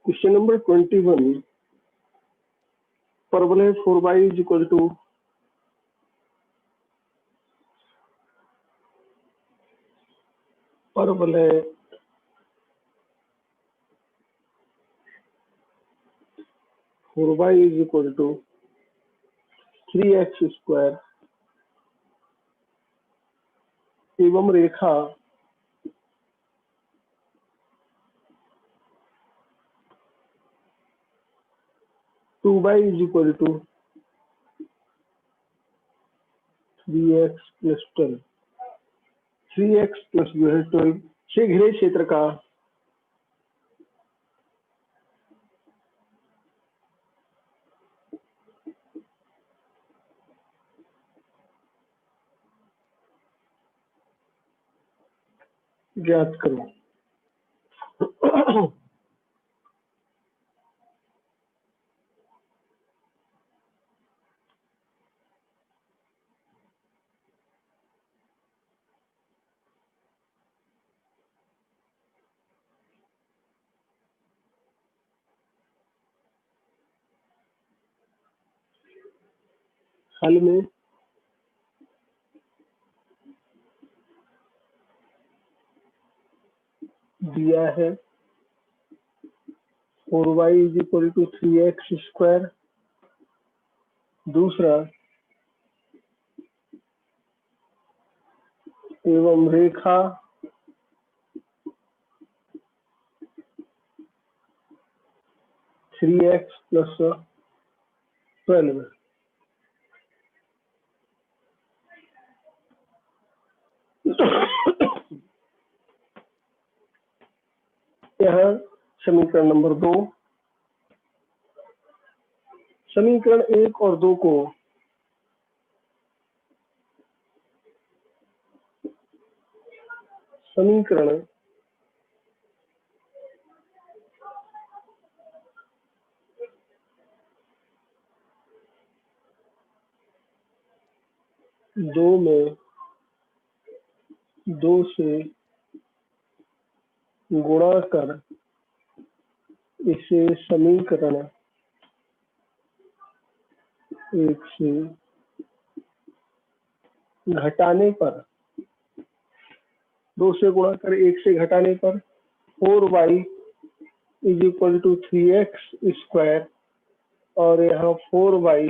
Question number 21 परवल है 4y is equal to परवल है 4y is equal to 3x square एवं रेखा two by is equal to 3x plus 12 3x plus जो है 12 से घिरे क्षेत्र का ज्ञात करो। हल में दिया है 4y is equal to 3x square, दूसरा एवं रेखा थ्री एक्स प्लस 12 यह समीकरण नंबर 2। समीकरण 1 और 2 को समीकरण दो में 2 से गुणा कर इसे समीकरण 1 से घटाने पर 2 से गुणा कर 1 से घटाने पर 4y is equal to 3x square और यहाँ 4y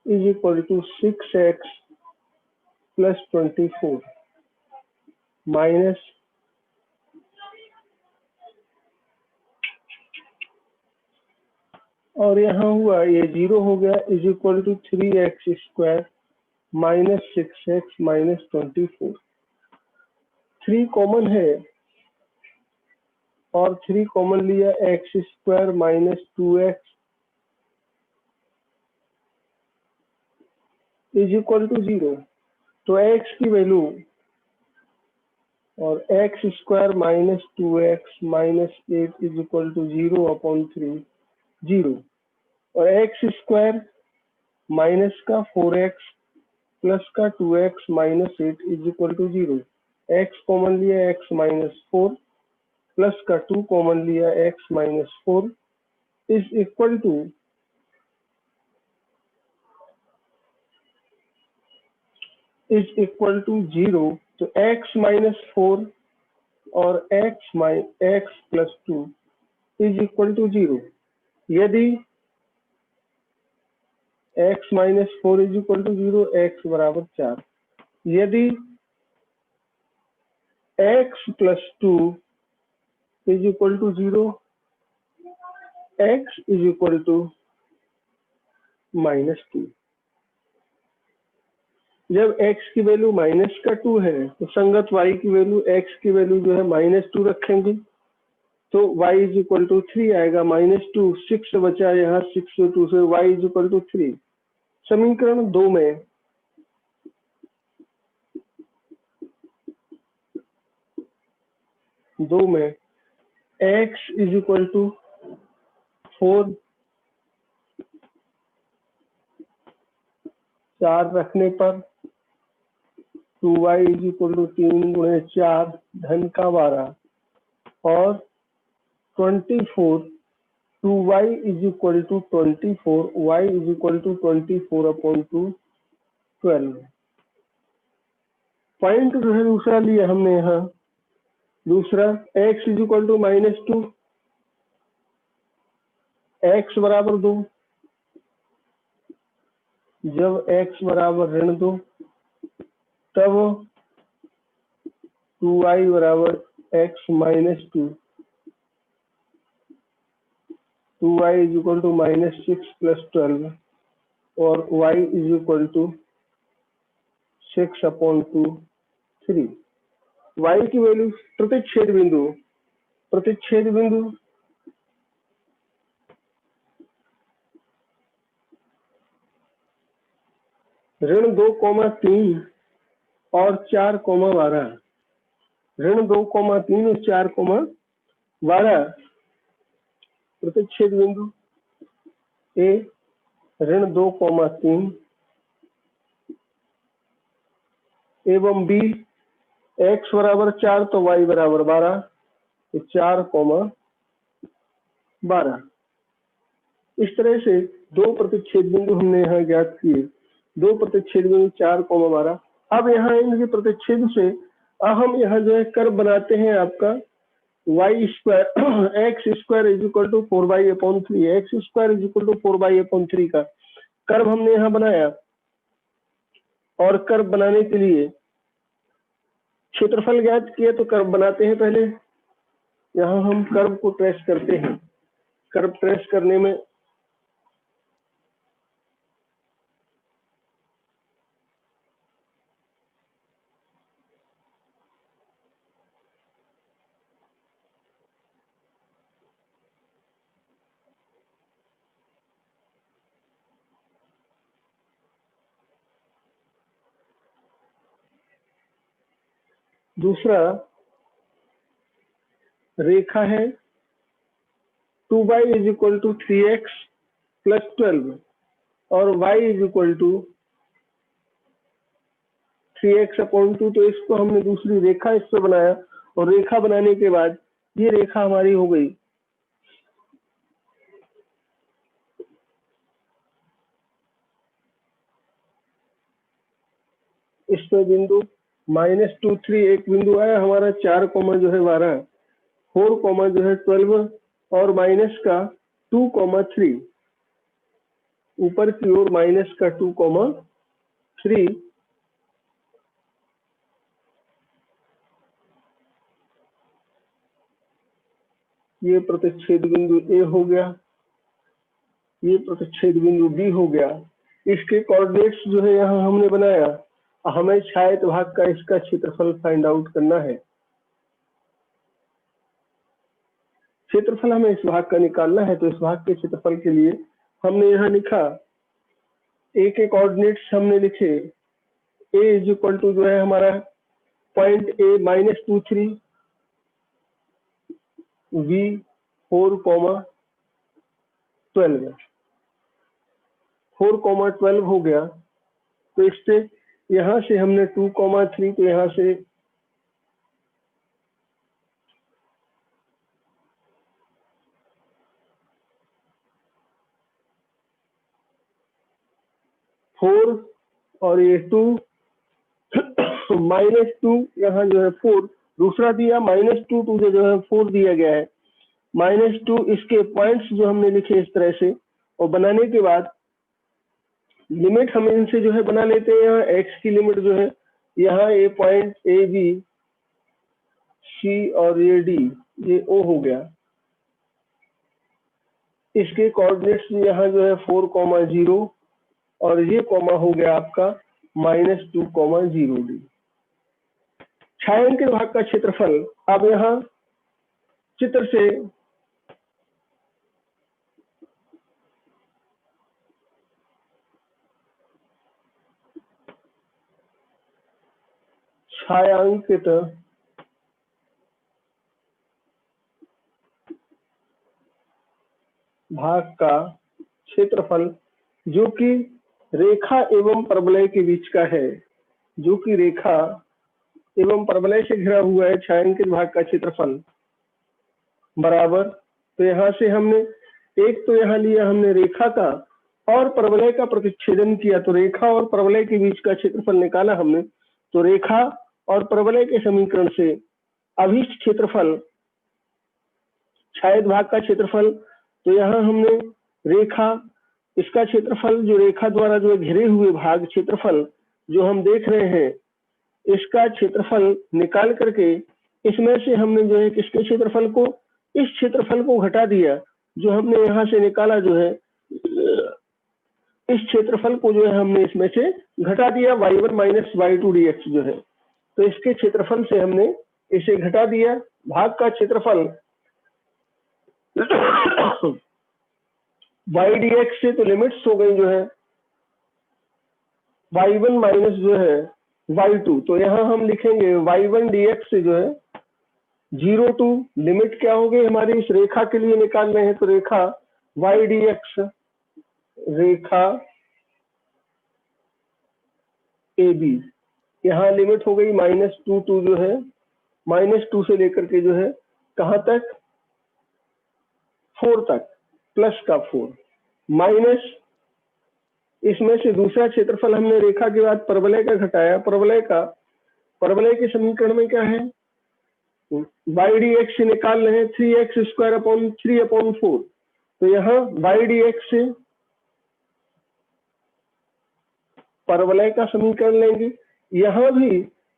is equal to 6x plus 24 minus और यहाँ हुआ ये 0 हो गया is equal to 3x square minus 6x minus 24। 3 common है और 3 कॉमन लिया x square minus 2x is equal to 0। तो x की वैल्यू और x square minus 2x minus 8 is equal to 0/3 0 और एक्स स्क्वायर माइनस का 4x प्लस का 2x minus 8 is equal to 0। x common लिया x माइनस 4 प्लस का 2 common लिया x minus 4 is equal to 0। तो x minus 4 और x plus 2 is equal to 0। यदि x minus 4 is equal to 0 x बराबर 4, यदि x plus 2 is equal to 0 x is equal to minus 2। जब x की value minus का 2 है तो संगत y की वैल्यू x की वैल्यू जो है माइनस 2 रखेंगे तो y इज इक्वल टू 3 आएगा। माइनस 2 6 बचा यहाँ 6 से 2 से y इज इक्वल टू 3। समीकरण 2 में x इज इक्वल टू 4 4 रखने पर 2y इज इक्वल टू 3 गुणे 4 धन का 12 और 24 2y is equal to 24, y is equal to 24 upon 2 12। Point जो है दूसरा लिया हमने यहाँ, दूसरा x is equal to -2, x बराबर 2, जब x बराबर -2 तब 2y बराबर x -2, 2y is equal to -6 plus 12 और y is equal to 6 upon 2 3। y की वैल्यू प्रतिच्छेद बिंदु -2,3 और 4,12, -2,3 और 4,12 प्रतिच्छेद बिंदु ए, -2,3 एवं बी x बराबर 4 तो y बराबर 12, तो 4,12। इस तरह से दो प्रतिच्छेद बिंदु हमने यहाँ ज्ञात किए, दो प्रतिच्छेद बिंदु 4,12। अब यहाँ इनके प्रतिच्छेद से हम यहाँ जो है कर्व बनाते हैं आपका y square x square is equal to 4y/3, x square is equal to 4y/3 का कर्व हमने यहाँ बनाया। और कर्व बनाने के लिए क्षेत्रफल ज्ञात किया, तो कर्व बनाते हैं पहले। यहाँ हम कर्व को ट्रेस करते हैं। कर्व ट्रेस करने में दूसरा रेखा है 2y is equal to 3x plus 12 और y is equal to 3x upon 2, तो इसको हमने दूसरी रेखा इस पर बनाया। और रेखा बनाने के बाद ये रेखा हमारी हो गई। इस पे बिंदु -2 3 एक बिंदु आया हमारा, 4, जो है 12, 4, जो है 12 और माइनस का 2, 3, ऊपर की ओर माइनस का 2, 3। ये प्रतिच्छेद बिंदु ए हो गया, ये प्रतिच्छेद बिंदु बी हो गया। इसके कोऑर्डिनेट्स जो है यहाँ हमने बनाया। हमें छायित भाग का इसका क्षेत्रफल फाइंड आउट करना है। क्षेत्रफल हमें इस भाग का निकालना है, तो इस भाग के क्षेत्रफल के लिए हमने यहाँ लिखा, ए के कोऑर्डिनेट्स हमने लिखे। ए इज इक्वल टू जो है हमारा पॉइंट ए -2 3, v 4, 12, 4, 12 हो गया। तो इससे यहाँ से हमने 2, 3, तो यहाँ से फोर और ये 2 -2, यहाँ जो है 4 दूसरा दिया, -2 टू जो है 4 दिया गया है, -2। इसके पॉइंट्स जो हमने लिखे इस तरह से, और बनाने के बाद लिमिट हम इनसे जो है बना लेते हैं। यहाँ x की लिमिट जो है, यहाँ ये पॉइंट ए बी सी और ये डी, ये ओ हो गया। इसके कोऑर्डिनेट्स यहाँ जो है 4, 0 और ये कॉमा हो गया आपका -2, 0 डी। छायांकित भाग का क्षेत्रफल अब यहाँ चित्र से छायांकित भाग का क्षेत्रफल जो कि रेखा एवं परवलय के बीच का है, जो कि रेखा एवं परवलय से घिरा हुआ है, छायांकित भाग का क्षेत्रफल बराबर। तो यहाँ से हमने एक तो यहाँ लिया हमने रेखा का और परवलय का प्रतिच्छेदन किया, तो रेखा और परवलय के बीच का क्षेत्रफल निकाला हमने। तो रेखा और परवलय के समीकरण से अभीष्ट क्षेत्रफल छायद भाग का क्षेत्रफल, तो यहाँ हमने रेखा इसका क्षेत्रफल जो रेखा द्वारा जो घिरे हुए भाग क्षेत्रफल जो हम देख रहे हैं इसका क्षेत्रफल निकाल करके इसमें से हमने जो है किसके क्षेत्रफल को, इस क्षेत्रफल को घटा दिया जो हमने यहाँ से निकाला, जो है इस क्षेत्रफल को जो है हमने इसमें से घटा दिया y1 माइनस y2 dx जो है, तो इसके क्षेत्रफल से हमने इसे घटा दिया। भाग का क्षेत्रफल y dx से तो लिमिट्स हो गई जो है y1 माइनस जो है y2, तो यहाँ हम लिखेंगे y1 dx से जो है 0 टू लिमिट क्या हो गई हमारी, इस रेखा के लिए निकाल रहे हैं तो रेखा y dx, रेखा AB, यहाँ लिमिट हो गई -2 टू जो है -2 से लेकर के जो है कहाँ तक 4 तक, प्लस का 4 माइनस इसमें से दूसरा क्षेत्रफल हमने रेखा के बाद परवलय का घटाया, परवलय के समीकरण में क्या है y dx से निकाल रहे हैं 3x स्क्वायर अपॉन 3/4, तो यहाँ y dx से परवलय का समीकरण लेंगे। यहाँ भी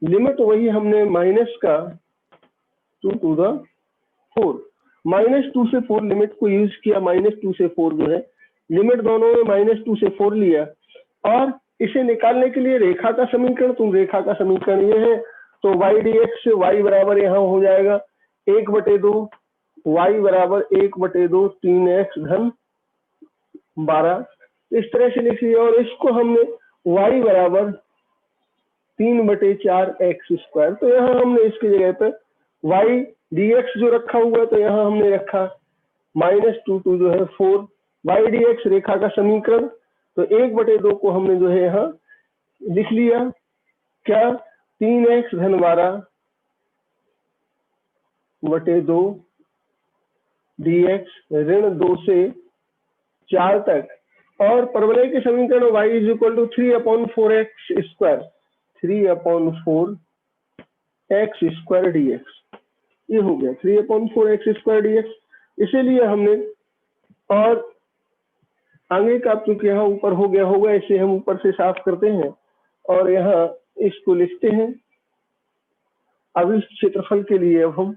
लिमिट वही हमने माइनस का 2 टू द 4, -2 से 4 लिमिट को यूज किया, -2 से 4 जो है लिमिट दोनों में -2 से 4 लिया और इसे निकालने के लिए रेखा का समीकरण, तो रेखा का समीकरण ये है, तो y dx से y बराबर यहाँ हो जाएगा 1/2, y बराबर 1/2 3x धन 12, इस तरह से लिखिए। और इसको हमने y बराबर 3/4 x स्क्वायर, तो यहाँ हमने इसकी जगह पे y dx जो रखा हुआ है तो यहाँ हमने रखा -2 टू जो है 4 y dx रेखा का समीकरण, तो 1/2 को हमने जो है यहाँ लिख लिया क्या 3x धन 12/2 dx ऋण 2 से 4 तक, और परवलय के समीकरण y is equal to 3/4x square, 3/4 x square dx, ये हो गया 3/4 x स्क्वायर dx। इसीलिए हमने, और आगे का चूंकि यहाँ ऊपर हो गया होगा इसे हम ऊपर से साफ करते हैं और यहाँ इसको लिखते हैं। अब इस क्षेत्रफल के लिए अब हम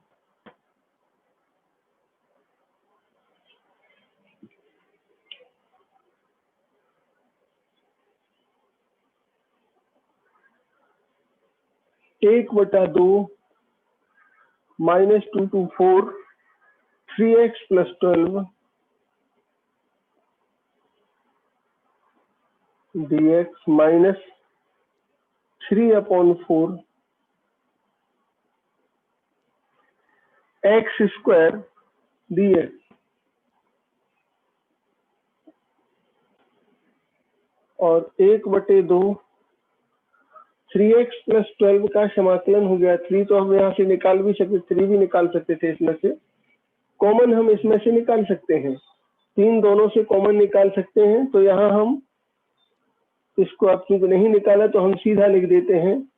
(1/2 -2 to 4 3x + 12 dx minus 3/4 x square dx, और 1/2 3x + 12 का समाकलन हो गया। 3 तो हम यहाँ से निकाल भी सकते, 3 भी निकाल सकते थे, इसमें से कॉमन हम इसमें से निकाल सकते हैं, 3 दोनों से कॉमन निकाल सकते हैं। तो यहाँ हम इसको आप चूंकि नहीं निकाला तो हम सीधा लिख देते हैं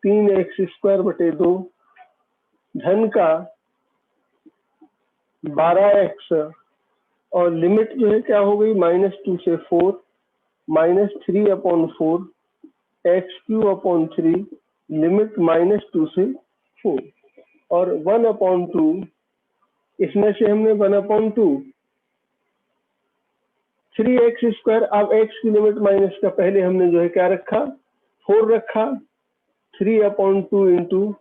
3x स्क्वायर 2 धन का 12x, और लिमिट जो है क्या हो गई -2 से 4 -3/4 x³ लिमिट -2 से 4, और 1/2 इसमें से हमने 1/2 3x स्क्वायर, अब x की लिमिट माइनस का पहले हमने जो है क्या रखा 4 रखा, 3/2 इंटू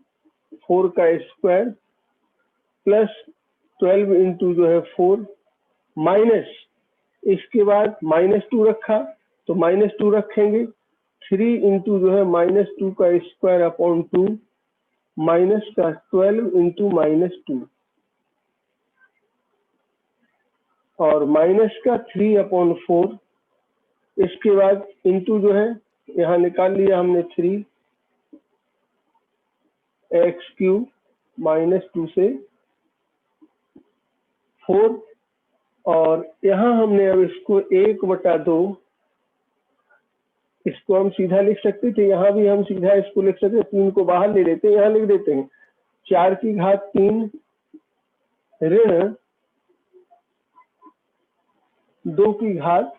4 का स्क्वायर प्लस 12 इंटू जो है 4 माइनस इसके बाद -2 रखा, तो -2 रखेंगे 3 इंटू जो है -2 का स्क्वायर अपॉन 2 माइनस का 12 इंटू -2 और माइनस का 3/4, इसके बाद इंटू जो है यहाँ निकाल लिया हमने 3x³ -2 से 4 और यहाँ हमने अब इसको 1/2, इसको हम सीधा लिख सकते थे, यहाँ भी हम सीधा इसको लिख सकते हैं, 3 को बाहर ले लेते हैं, यहाँ लिख देते हैं 4 की घात 3 ऋण 2 की घात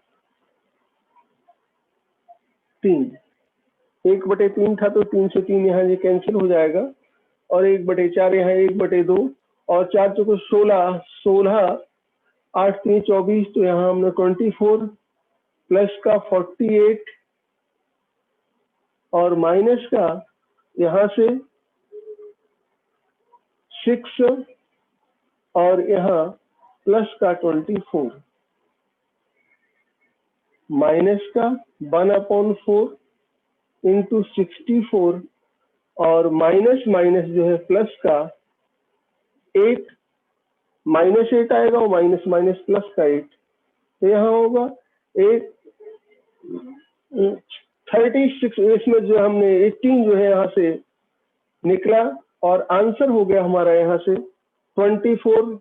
3। 1/3 था तो 3 से 3 यहाँ ये कैंसिल हो जाएगा और 1/4 यहाँ 1/2 और 4 चौको 16, 16 8 3 24, तो यहाँ हमने 24 प्लस का 48 और माइनस का यहाँ से 6 और यहाँ प्लस का 24 माइनस का 1/4 इंटू 64 और माइनस माइनस जो है प्लस का 8, -8 आएगा और माइनस माइनस प्लस का 8, तो यहाँ होगा 36, इसमें जो हमने 18 जो है यहाँ से निकला और आंसर हो गया हमारा यहाँ से 24,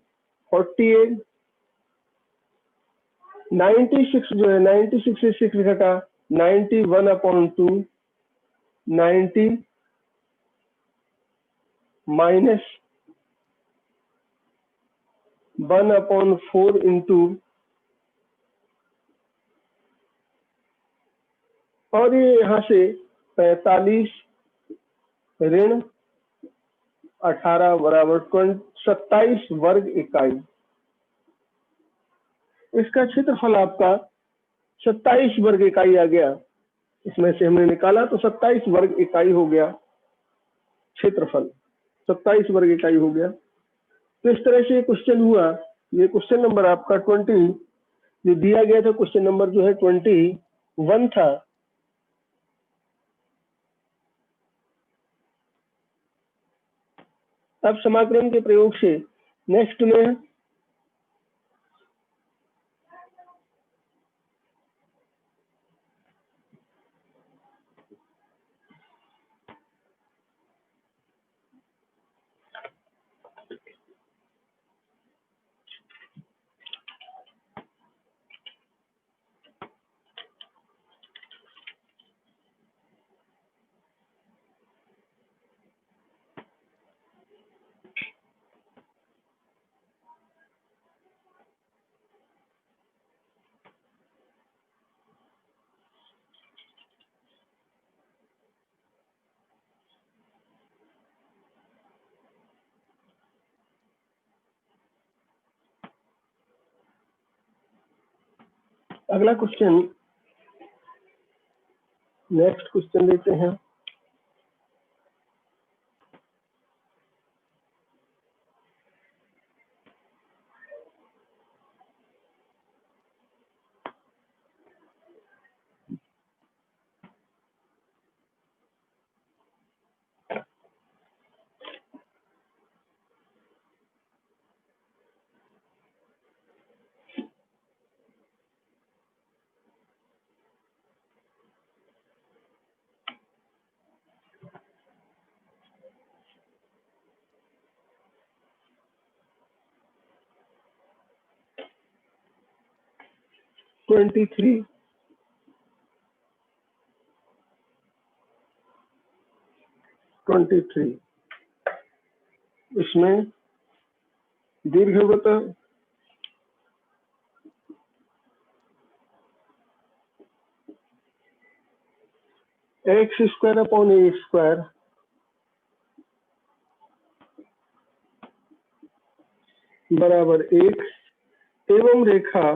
48, 96 जो है 96 से 6 घटा 91/2, 90 माइनस 1/4 इंटू, और ये यहाँ से 45 ऋण 18 बराबर 27 वर्ग इकाई। इसका क्षेत्रफल आपका 27 वर्ग इकाई आ गया, इसमें से हमने निकाला तो 27 वर्ग इकाई हो गया क्षेत्रफल, 27 वर्ग इकाई हो गया। तो इस तरह से ये क्वेश्चन हुआ। ये क्वेश्चन नंबर आपका 20 जो दिया गया था, क्वेश्चन नंबर जो है 21 था। अब समाकलन के प्रयोग से नेक्स्ट में अगला क्वेश्चन, नेक्स्ट क्वेश्चन लेते हैं। ट्वेंटी थ्री इसमें दीर्घवृत्त x² बराबर 1 एवं रेखा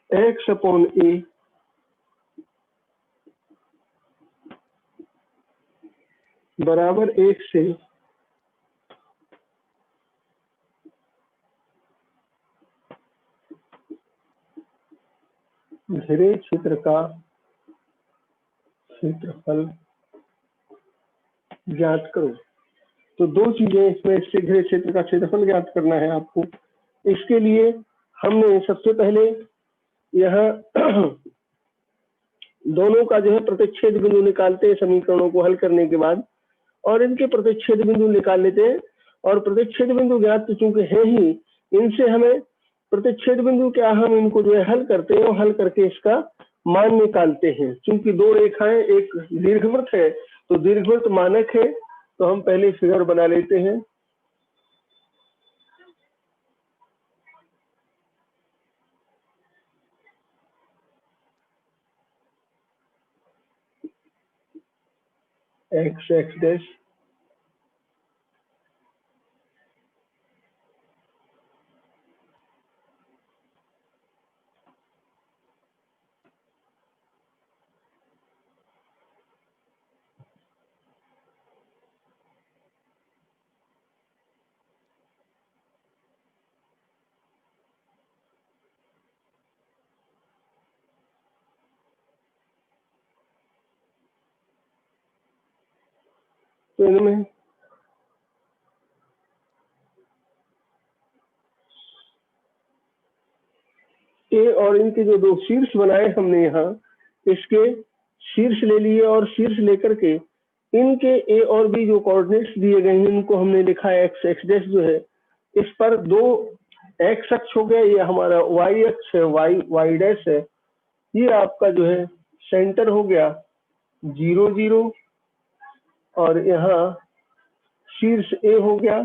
x/a बराबर 1 से घिरे क्षेत्र का क्षेत्रफल ज्ञात करो। तो दो चीजें इसमें, इससे घिरे क्षेत्र का क्षेत्रफल ज्ञात करना है आपको। इसके लिए हमने सबसे पहले यह दोनों का जो है प्रतिच्छेद बिंदु निकालते हैं समीकरणों को हल करने के बाद, और इनके प्रतिच्छेद बिंदु निकाल लेते हैं। और प्रतिच्छेद बिंदु ज्ञात तो चूंकि है ही, इनसे हमें प्रतिच्छेद बिंदु क्या, हम इनको जो है हल करते हैं और हल करके इसका मान निकालते हैं। चूंकि दो रेखाएं, एक दीर्घवृत्त है तो दीर्घवृत्त मानक है, तो हम पहले फिगर बना लेते हैं। एक्स एक्स डैश तो इनमें ए और इनके जो दो शीर्ष बनाए हमने यहाँ, इसके शीर्ष ले लिए और शीर्ष लेकर के इनके ए और बी जो कोऑर्डिनेट्स दिए गए हैं इनको हमने लिखा है। एक्स एक्स डैश जो है इस पर दो एक्स अक्ष हो गया, ये हमारा वाई अक्ष है, वाई वाई डैश है, ये आपका जो है सेंटर हो गया 0 0, और यहाँ शीर्ष ए हो गया।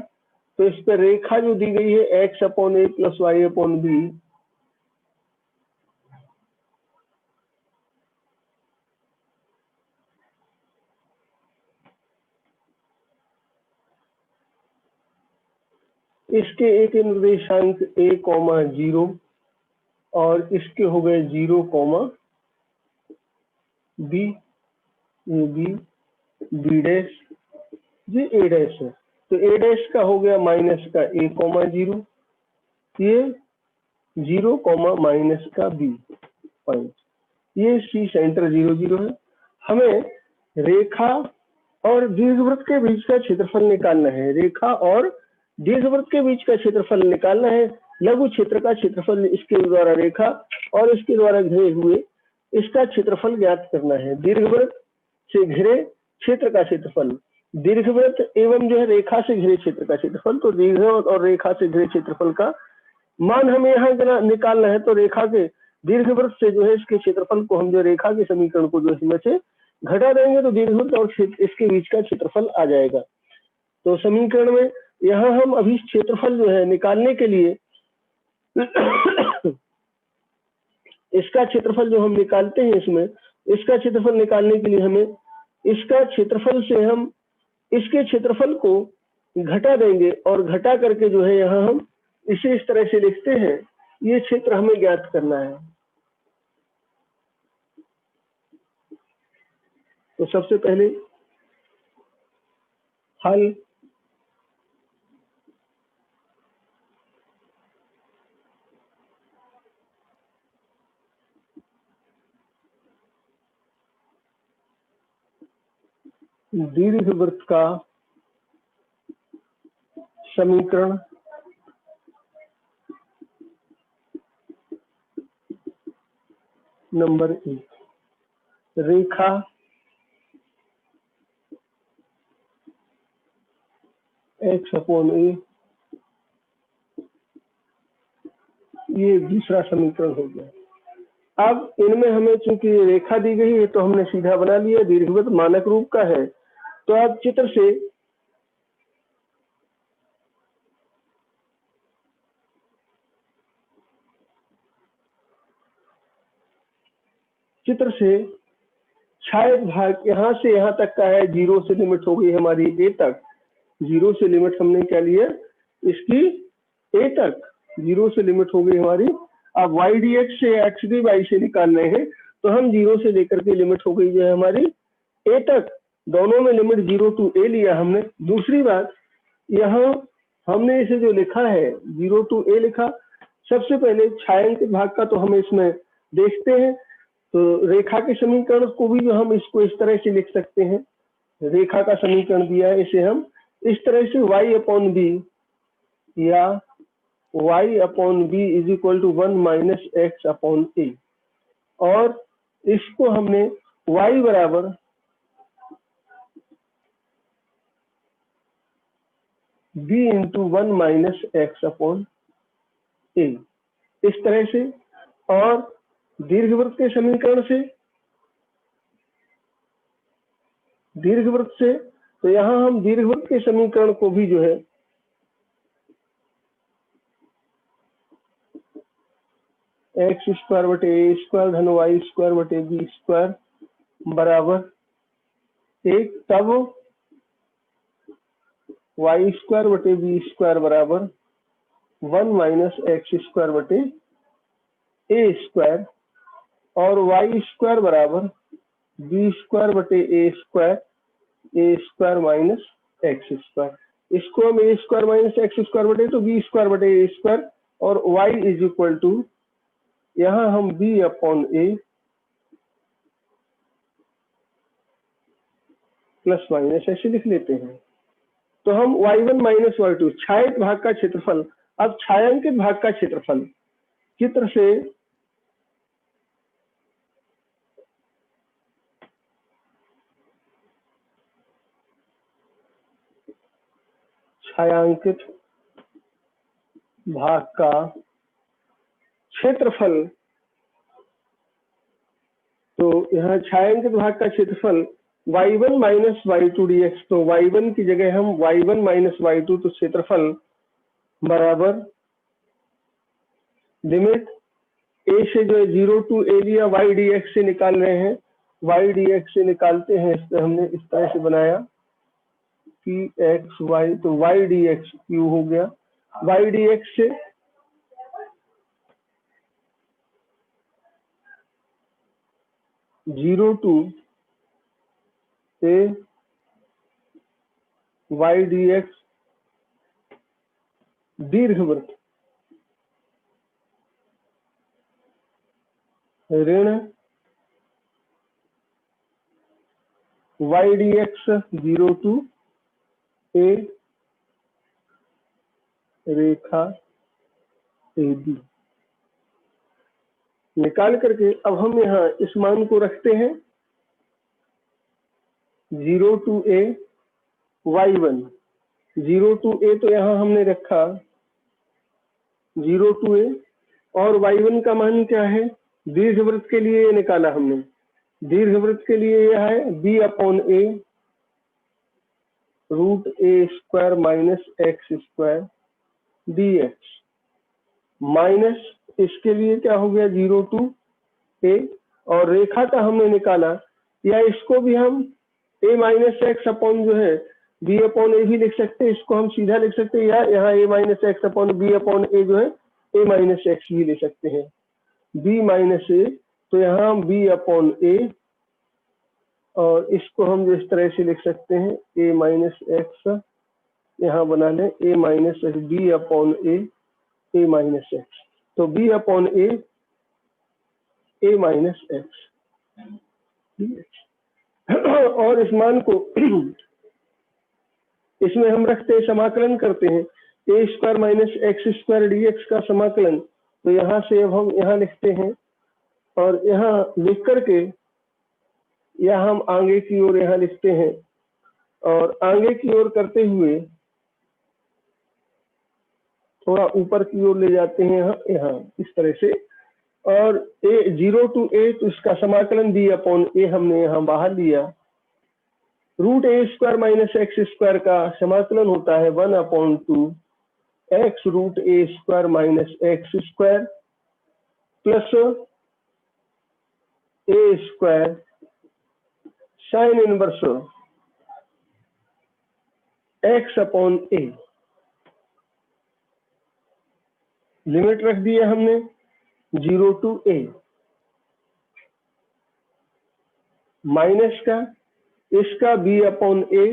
तो इस पर रेखा जो दी गई है एक्स अपॉन ए प्लस वाई अपॉन बी, इसके ए के निर्देशांक a, 0 और इसके हो गए 0, b, ये b डैश, ये a डैश है। तो a डैश का हो गया माइनस का a, 0, ये 0, माइनस का b पॉइंट, ये सी सेंटर 0 0 है। हमें रेखा और दीर्घवृत्त के बीच का क्षेत्रफल निकालना है। रेखा और दीर्घवृत्त के बीच का क्षेत्रफल निकालना है। लघु क्षेत्र का क्षेत्रफल इसके द्वारा रेखा और इसके द्वारा घिरे हुए इसका क्षेत्रफल ज्ञात करना है। दीर्घवृत्त से घिरे क्षेत्र का क्षेत्रफल, दीर्घवृत्त एवं जो है रेखा से घिरे क्षेत्र का क्षेत्रफल। तो दीर्घवृत्त और रेखा से घिरे क्षेत्रफल का मान हमें यहाँ निकालना है। तो रेखा के दीर्घवृत्त से जो है इसके क्षेत्रफल को हम जो रेखा के समीकरण को जो इसमें से घटा देंगे तो दीर्घवृत्त और इसके बीच का क्षेत्रफल आ जाएगा। तो समीकरण में यहाँ हम अभी क्षेत्रफल जो है निकालने के लिए इसका क्षेत्रफल जो हम निकालते हैं, इसमें इसका क्षेत्रफल निकालने के लिए हमें इसका क्षेत्रफल से हम इसके क्षेत्रफल को घटा देंगे और घटा करके जो है यहाँ हम इसे इस तरह से लिखते हैं। ये क्षेत्र हमें ज्ञात करना है। तो सबसे पहले हल, दीर्घवृत्त का समीकरण नंबर 1, रेखा एक्स अपॉन ए, ये दूसरा समीकरण हो गया। अब इनमें हमें चूंकि रेखा दी गई है तो हमने सीधा बना लिया, दीर्घवृत्त मानक रूप का है। तो आप चित्र से छायक भाग यहाँ से यहाँ तक का है, 0 से लिमिट हो गई हमारी a तक। 0 से लिमिट हमने क्या लिया, इसकी a तक 0 से लिमिट हो गई हमारी। अब y dx से x dy से निकाल रहे हैं तो हम 0 से लेकर के लिमिट हो गई जो है हमारी a तक, दोनों में लिमिट 0 to a लिया हमने। दूसरी बात, यहाँ हमने इसे जो लिखा है 0 to a लिखा। सबसे पहले छायांकित भाग का तो हम इसमें देखते हैं। तो रेखा के समीकरण को भी जो हम इसको इस तरह से लिख सकते हैं। रेखा का समीकरण दिया है, इसे हम इस तरह से y अपॉन बी या y upon b is equal to 1 minus x upon a, और इसको हमने y बराबर b into 1 minus x upon a, इस तरह से। और दीर्घवृत्त के समीकरण से, दीर्घवृत्त से तो यहाँ हम दीर्घवृत्त के समीकरण को भी जो है एक्स स्क्वायर बटे ए स्क्वायर धन वाई स्क्वायर बटे बी स्क्वायर बराबर एक, तब वाई स्क्वायर बटे बी स्क्वायर बराबर 1 माइनस एक्स स्क्वायर बटे ए स्क्वायर, और वाई स्क्वायर बराबर बी स्क्वायर बटे ए स्क्वायर माइनस एक्स स्क्वायर। इसको हम ए स्क्वायर माइनस एक्स स्क्वायर बटे तो बी स्क्वायर बटे ए स्क्वायर, और y इज इक्वल टू यहाँ हम b अपॉन ए प्लस माइनस ऐसे लिख लेते हैं। तो हम y1 माइनस y2 छायित भाग का क्षेत्रफल, अब छायांकित भाग का क्षेत्रफल चित्र से छायांकित भाग का क्षेत्रफल, तो यहाँ छायांकित भाग का क्षेत्रफल y1 माइनस y2 dx, तो y1 की जगह हम y1 माइनस y2, तो क्षेत्रफल बराबर लिमिट a से जो है 0 टू a लिया, y dx से निकाल रहे हैं, y dx से निकालते हैं, इससे हमने इस तरह से बनाया कि x y, तो y dx q हो गया, y dx से zero to a y d x दीर्घवृत्त ऋण y d x zero to a रेखा ए बी निकाल करके अब हम यहाँ इस मान को रखते हैं 0 टू ए y1, 0 टू ए, तो यहाँ हमने रखा 0 टू ए, और y1 का मान क्या है, दीर्घवृत्त के लिए ये निकाला हमने, दीर्घवृत्त के लिए यह है b upon a root a square minus x square d x, minus इसके लिए क्या हो गया 0 टू ए, और रेखा का हमने निकाला, या इसको भी हम a माइनस एक्स अपॉन जो है b अपॉन ए भी लिख सकते हैं, इसको हम सीधा लिख सकते हैं, या यहाँ a minus x upon b upon a जो है a माइनस एक्स भी ले सकते हैं, b माइनस ए, तो यहाँ हम b अपॉन ए, और इसको हम जो इस तरह से लिख सकते हैं a माइनस एक्स, यहाँ बना लें a minus x b upon A minus x, तो b अपॉन ए माइनस एक्स, और इस मान को इसमें हम रखते हैं, समाकलन करते हैं a square minus x square d x का समाकलन, तो यहाँ से अब हम यहाँ लिखते हैं, और यहाँ लिख करके या हम आगे की ओर यहाँ लिखते हैं, और आगे की ओर करते हुए थोड़ा ऊपर की ओर ले जाते हैं यहाँ इस तरह से, और a 0 टू a, तो इसका समाकलन b अपॉन ए हमने यहाँ बाहर लिया, root a square minus x square का समाकलन होता है 1 upon 2 x root a square minus x square plus a square sine inverse x upon a, limit रख दिया हमने 0 टू ए, माइनस का इसका b अपॉन ए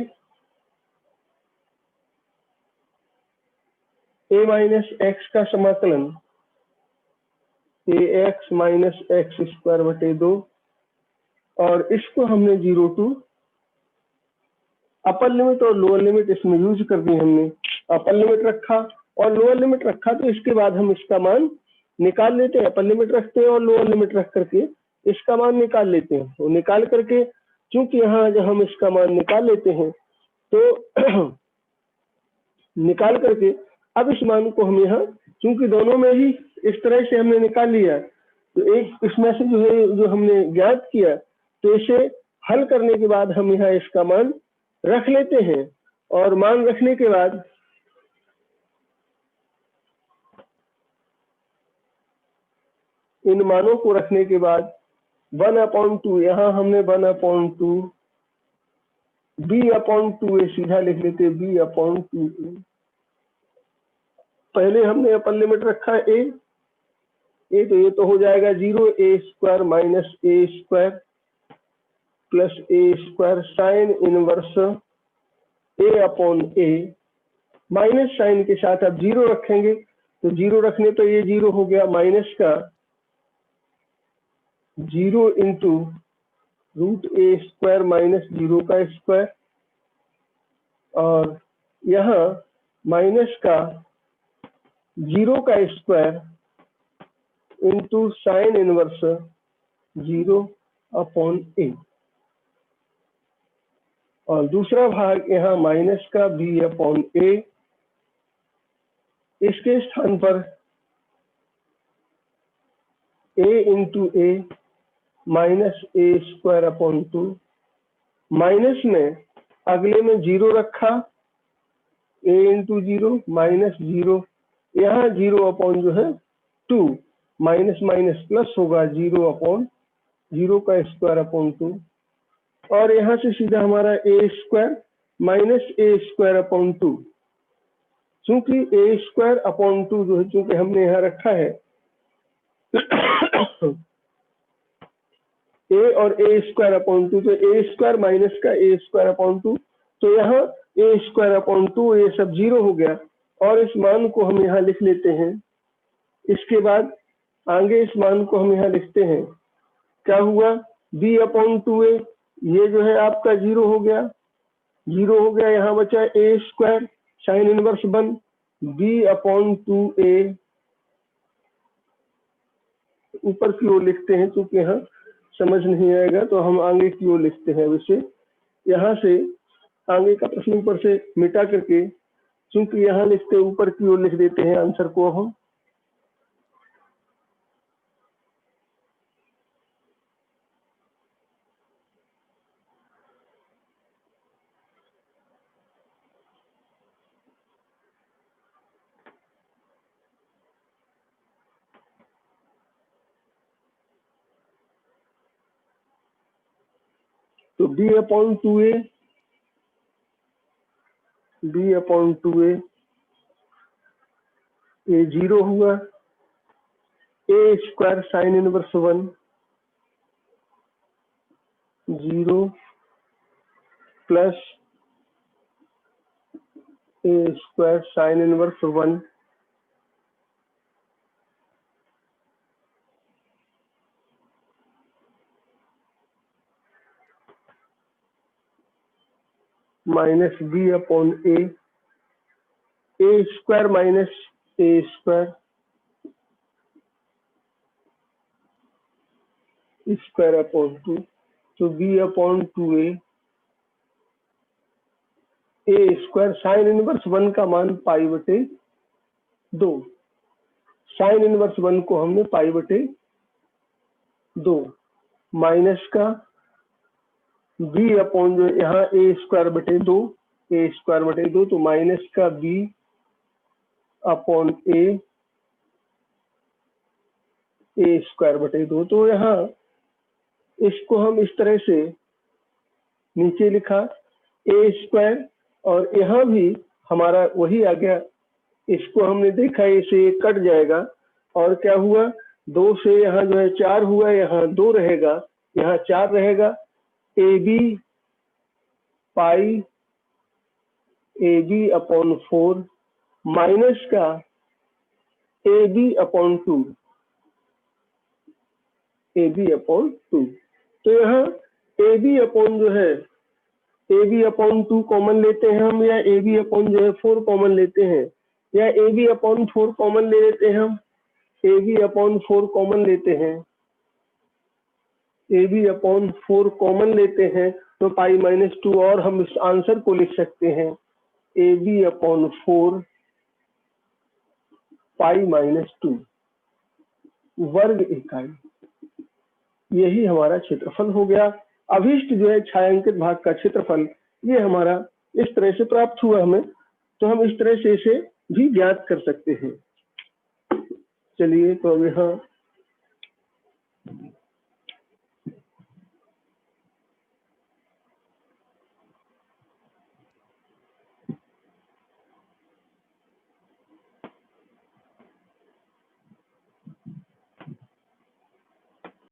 माइनस एक्स का समाकलन ए एक्स माइनस एक्स स्क्वायर बटे 2, और इसको हमने 0 टू अपर लिमिट और लोअर लिमिट इसमें यूज कर दी हमने, अपर लिमिट रखा और लोअर लिमिट रखा, तो इसके बाद हम इसका मान निकाल लेते हैं, अपर लिमिट रखते हैं और लोअर लिमिट रख करके इसका मान निकाल लेते हैं, तो निकाल करके चूंकि यहाँ जब हम इसका मान निकाल लेते हैं तो निकाल करके अब इस मान को हम यहाँ, क्योंकि दोनों में ही इस तरह से हमने निकाल लिया, तो एक इसमें से जो है जो हमने ज्ञात किया, तो इसे हल करने के बाद हम यहाँ इसका मान रख लेते हैं। और मान रखने के बाद इन मानों को रखने के बाद 1/2 यहाँ हमने 1/2 b/2a सीधा लिख लेते b/2a। पहले हमने अपर लिमिट रखा a, तो ये तो हो जाएगा 0a² minus a² plus a² sine inverse a/a, minus sine के साथ अब 0 रखेंगे, तो 0 रखने तो ये 0 हो गया, माइनस का 0 इंटू √a² माइनस 0 का स्क्वायर, और यहाँ माइनस का 0 का square into sine inverse 0/a, और दूसरा भाग यहाँ माइनस का b/a, इसके स्थान पर a into a minus a²/2, minus में अगले में 0 रखा, a इंटू 0 माइनस 0, यहाँ 0/2, माइनस माइनस प्लस होगा 0/0 का स्क्वायर/2, और यहाँ से सीधा हमारा a² माइनस a²/2, चूंकि a²/2 जो है चूंकि हमने यहाँ रखा है a और a²/2, तो a² माइनस का a²/2, तो यहाँ a²/2 ये सब 0 हो गया, और इस मान को हम यहाँ लिख लेते हैं। इसके बाद आगे इस मान को हम यहाँ लिखते हैं, क्या हुआ b/2a, ये जो है आपका 0 हो गया, यहाँ बचा a² साइन इनवर्स 1 b/2a, ऊपर की ओर लिखते हैं, क्योंकि यहाँ समझ नहीं आएगा तो हम आगे की ओर लिखते हैं। वैसे यहाँ से आगे का प्रश्न ऊपर से मिटा करके, क्योंकि यहाँ लिखते ऊपर की ओर लिख देते हैं आंसर को हम। तो b/2a ये 0 हुआ, a² sine inverse 1 0 plus a² sine inverse 1 minus b/a, a² minus a² स्क्वायर/2, तो b/2a, a² साइन इनवर्स 1 का मान π/2, साइन इनवर्स 1 को हमने π/2, माइनस का b/, जो यहाँ a²/2, तो माइनस का b/a, a²/2, तो यहाँ इसको हम इस तरह से नीचे लिखा a², और यहाँ भी हमारा वही आ गया, इसको हमने देखा इसे कट जाएगा, और क्या हुआ 2 से यहाँ जो है 4 हुआ, यहाँ 2 रहेगा, यहाँ 4 रहेगा, ab π/4 माइनस का ab/2, तो यहाँ ab जो है ab/2 कॉमन लेते हैं हम, या ab/4 कॉमन लेते हैं, या ab/4 कॉमन ले लेते हैं हम, ab/4 कॉमन लेते हैं, ab/4 कॉमन लेते हैं, तो π-2, और हम इस आंसर को लिख सकते हैं AB अपॉन 4 पाई माइनस 2 वर्ग इकाई। यही हमारा क्षेत्रफल हो गया। अभिष्ट जो है छायांकित भाग का क्षेत्रफल ये हमारा इस तरह से प्राप्त हुआ हमें, तो हम इस तरह से इसे भी ज्ञात कर सकते हैं। चलिए तो अब यहाँ